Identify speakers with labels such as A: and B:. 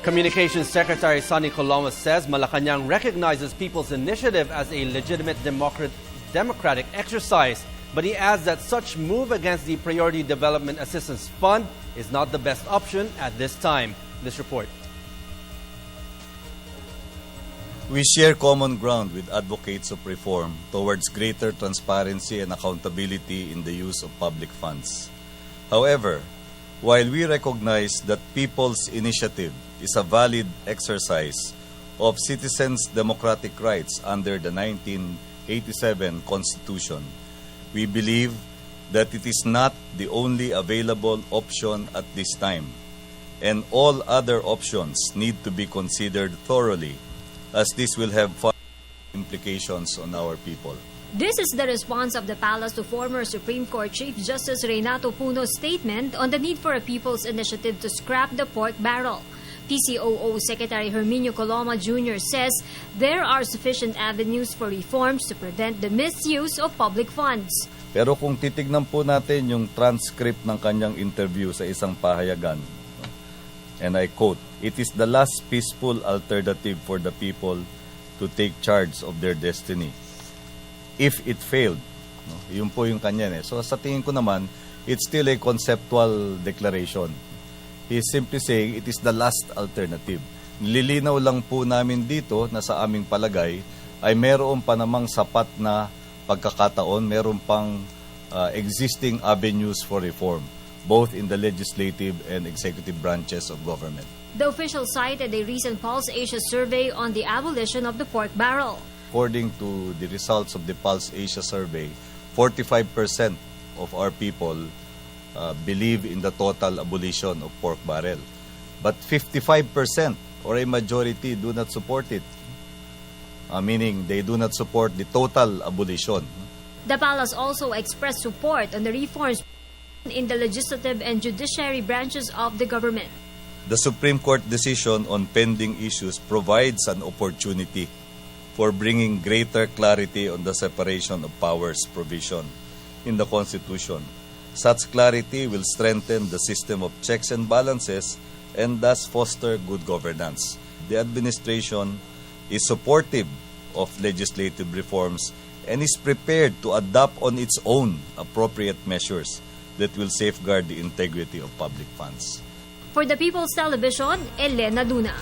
A: Communications Secretary Sonny Coloma says Malacanang recognizes people's initiative as a legitimate democratic exercise, but he adds that such move against the Priority Development Assistance Fund is not the best option at this time. This report.
B: We share common ground with advocates of reform towards greater transparency and accountability in the use of public funds. However, while we recognize that people's initiative is a valid exercise of citizens' democratic rights under the 1987 Constitution, we believe that it is not the only available option at this time, and all other options need to be considered thoroughly, as this will have far implications on our people.
C: This is the response of the palace to former Supreme Court Chief Justice Renato Puno's statement on the need for a people's initiative to scrap the pork barrel. PCOO Secretary Herminio Coloma Jr. says there are sufficient avenues for reforms to prevent the misuse of public funds.
B: Pero kung titignan po natin yung transcript ng kanyang interview sa isang pahayagan, and I quote, "It is the last peaceful alternative for the people to take charge of their destiny. If it failed," yun po yung kanya. So sa tingin ko naman, it's still a conceptual declaration. He's simply saying it is the last alternative. Nililinaw lang po namin dito na sa aming palagay ay meron pa namang sapat na pagkakataon, meron pang existing avenues for reform, both in the legislative and executive branches of government.
C: The official cited a recent Pulse Asia survey on the abolition of the pork barrel.
B: According to the results of the Pulse Asia survey, 45% of our people believe in the total abolition of pork barrel. But 55% or a majority do not support it, meaning they do not support the total abolition.
C: The palace also expressed support on the reforms in the legislative and judiciary branches of the government.
B: The Supreme Court decision on pending issues provides an opportunity for bringing greater clarity on the separation of powers provision in the Constitution. Such clarity will strengthen the system of checks and balances and thus foster good governance. The administration is supportive of legislative reforms and is prepared to adopt on its own appropriate measures that will safeguard the integrity of public funds.
C: For the People's Television, Elena Luna.